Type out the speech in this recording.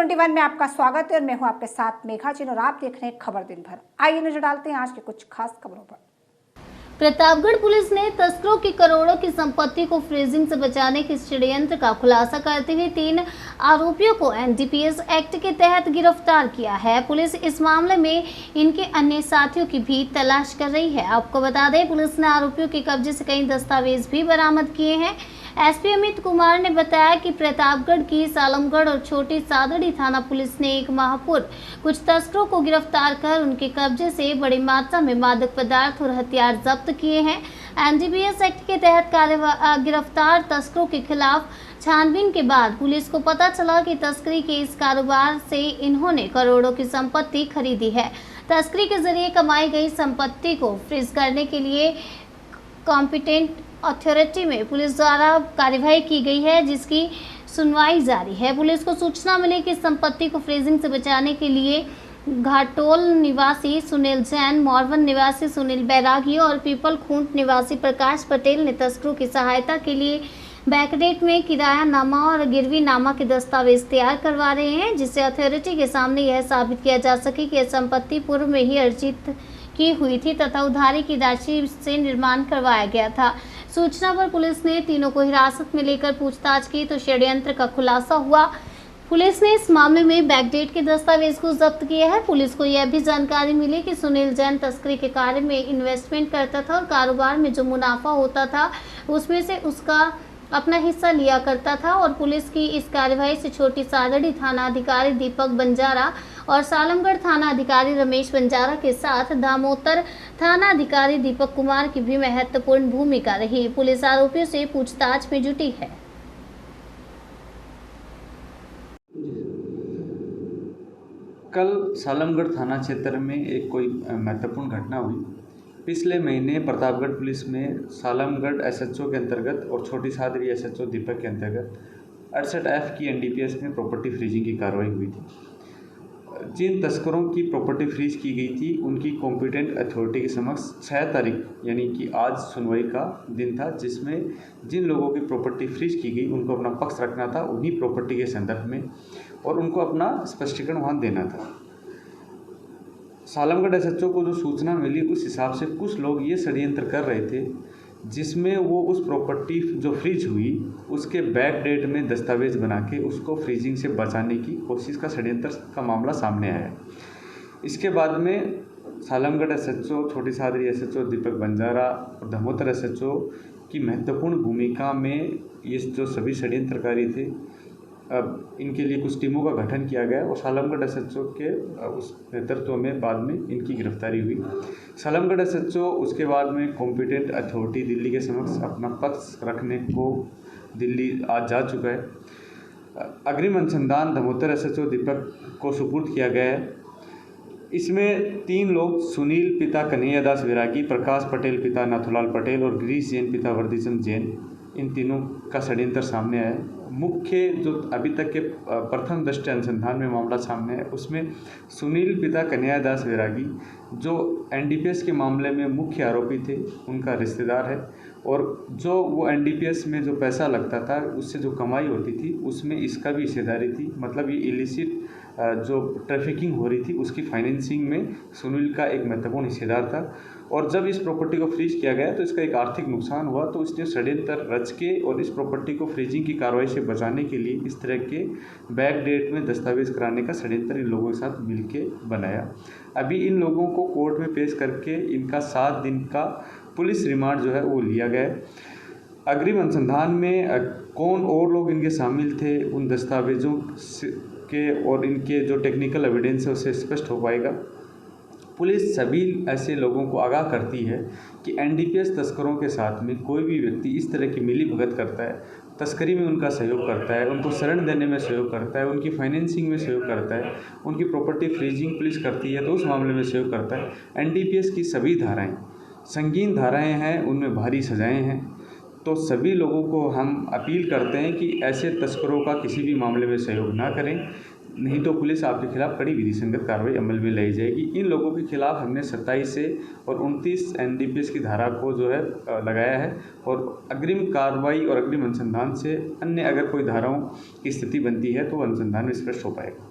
21 में आपका स्वागत है और मैं हूं आपके साथ मेघा जिन और आप देख रहे हैं खबर दिन भर। आइए नजर डालते हैं आज के कुछ खास खबरों पर। प्रतापगढ़ पुलिस ने तस्करों की करोड़ों की संपत्ति को फ्रीजिंग से बचाने के षड्यंत्र का खुलासा करते हुए 3 आरोपियों को एनडीपीएस एक्ट के तहत गिरफ्तार किया है। पुलिस इस मामले में इनके अन्य साथियों की भी तलाश कर रही है। आपको बता दें, पुलिस ने आरोपियों के कब्जे से कई दस्तावेज भी बरामद किए हैं। एसपी अमित कुमार ने बताया कि प्रतापगढ़ की सालमगढ़ और छोटी सादड़ी थाना पुलिस ने 1 माह पूर्व कुछ तस्करों को गिरफ्तार कर उनके कब्जे से बड़ी मात्रा में मादक पदार्थ और हथियार जब्त किए हैं। एनडीपीएस एक्ट के तहत गिरफ्तार तस्करों के खिलाफ छानबीन के बाद पुलिस को पता चला कि तस्करी के इस कारोबार से इन्होंने करोड़ों की संपत्ति खरीदी है। तस्करी के जरिए कमाई गई संपत्ति को फ्रीज करने के लिए कॉम्पिटेंट अथॉरिटी में पुलिस द्वारा कार्यवाही की गई है, जिसकी सुनवाई जारी है। पुलिस को सूचना मिली कि संपत्ति को फ्रीजिंग से बचाने के लिए घाटोल निवासी सुनील जैन, मोरवन निवासी सुनील बैरागी और पीपल खूंट निवासी प्रकाश पटेल ने तस्करों की सहायता के लिए बैकडेट में किराया नामा और गिरवी नामा के दस्तावेज तैयार करवा रहे हैं, जिससे अथॉरिटी के सामने यह साबित किया जा सके कि यह संपत्ति पूर्व में ही अर्जित की हुई थी तथा उधारी की राशि से निर्माण करवाया गया था। सूचना पर पुलिस ने तीनों को हिरासत में लेकर पूछताछ की तो षड्यंत्र का खुलासा हुआ। पुलिस ने इस मामले में बैकडेट के दस्तावेज को जब्त किया है। पुलिस को यह भी जानकारी मिली कि सुनील जैन तस्करी के कार्य में इन्वेस्टमेंट करता था और कारोबार में जो मुनाफा होता था उसमें से उसका अपना हिस्सा लिया करता था और पुलिस की इस कार्यवाही से छोटी सादड़ी थाना अधिकारी दीपक बंजारा और सालमगढ़ थाना अधिकारी रमेश बंजारा के साथ दामोतर थाना अधिकारी दीपक कुमार की भी महत्वपूर्ण भूमिका रही। पुलिस आरोपियों से पूछताछ में जुटी है। कल सालमगढ़ थाना क्षेत्र में एक कोई महत्वपूर्ण घटना हुई। पिछले महीने प्रतापगढ़ पुलिस में सालमगढ़ एसएचओ के अंतर्गत और छोटी सादड़ी एसएचओ दीपक के अंतर्गत 68F की एनडीपीएस में प्रॉपर्टी फ्रीजिंग की कार्रवाई हुई थी। जिन तस्करों की प्रॉपर्टी फ्रीज की गई थी उनकी कॉम्पिटेंट अथॉरिटी के समक्ष 6 तारीख यानी कि आज सुनवाई का दिन था, जिसमें जिन लोगों की प्रॉपर्टी फ्रीज की गई उनको अपना पक्ष रखना था उन्हीं प्रॉपर्टी के संदर्भ में और उनको अपना स्पष्टीकरण वहाँ देना था। सालमगढ़ एसएचओ को जो सूचना मिली उस हिसाब से कुछ लोग ये षड्यंत्र कर रहे थे, जिसमें वो उस प्रॉपर्टी जो फ्रीज हुई उसके बैक डेट में दस्तावेज बना के उसको फ्रीजिंग से बचाने की कोशिश का षड्यंत्र का मामला सामने आया। इसके बाद में सालमगढ़ एसएचओ, छोटी सादड़ी एसएचओ दीपक बंजारा और दामोतर एसएचओ की महत्वपूर्ण भूमिका में ये जो सभी षड्यंत्रकारी थे, अब इनके लिए कुछ टीमों का गठन किया गया और सालमगढ़ एसएचओ के उस नेतृत्व में बाद में इनकी गिरफ्तारी हुई। सालमगढ़ एसएचओ उसके बाद में कॉम्पिटेंट अथॉरिटी दिल्ली के समक्ष अपना पक्ष रखने को दिल्ली आज जा चुका है। अग्रिम अनुसंधान दामोतर एसएचओ दीपक को सुपुर्द किया गया है। इसमें 3 लोग सुनील पिता कन्हैयादास वैरागी, प्रकाश पटेल पिता नाथूलाल पटेल और गिरीश जैन पिता वर्दीचंद जैन, इन तीनों का षड्यंत्र सामने आया है। मुख्य जो अभी तक के प्रथम दृष्टि अनुसंधान में मामला सामने है उसमें सुनील पिता कन्हैयादास वैरागी जो एनडीपीएस के मामले में मुख्य आरोपी थे, उनका रिश्तेदार है और जो वो एनडीपीएस में जो पैसा लगता था उससे जो कमाई होती थी उसमें इसका भी हिस्सेदारी थी। मतलब ये इलिसिट जो ट्रैफिकिंग हो रही थी उसकी फाइनेंसिंग में सुनील का एक महत्वपूर्ण हिस्सेदार था। और जब इस प्रॉपर्टी को फ्रीज किया गया तो इसका एक आर्थिक नुकसान हुआ, तो इसने षड्यंत्र रच के और इस प्रॉपर्टी को फ्रीजिंग की कार्रवाई से बचाने के लिए इस तरह के बैक डेट में दस्तावेज कराने का षड्यंत्र इन लोगों के साथ मिलके बनाया। अभी इन लोगों को कोर्ट में पेश करके इनका 7 दिन का पुलिस रिमांड जो है वो लिया गया। अग्रिम अनुसंधान में कौन और लोग इनके शामिल थे उन दस्तावेजों के और इनके जो टेक्निकल एविडेंस है उससे स्पष्ट हो पाएगा। पुलिस सभी ऐसे लोगों को आगाह करती है कि एनडीपीएस तस्करों के साथ में कोई भी व्यक्ति इस तरह की मिलीभगत करता है, तस्करी में उनका सहयोग करता है, उनको शरण देने में सहयोग करता है, उनकी फाइनेंसिंग में सहयोग करता है, उनकी प्रॉपर्टी फ्रीजिंग पुलिस करती है तो उस मामले में सहयोग करता है। एनडीपीएस की सभी धाराएँ संगीन धाराएँ हैं, उनमें भारी सजाएँ हैं। तो सभी लोगों को हम अपील करते हैं कि ऐसे तस्करों का किसी भी मामले में सहयोग ना करें, नहीं तो पुलिस आपके खिलाफ कड़ी विधि संगत कार्रवाई अमल में लाई जाएगी। इन लोगों के खिलाफ हमने 27 से और 29 एनडीपीएस की धारा को जो है लगाया है और अग्रिम कार्रवाई और अग्रिम अनुसंधान से अन्य अगर कोई धाराओं की स्थिति बनती है तो अनुसंधान में स्पष्ट हो पाएगा।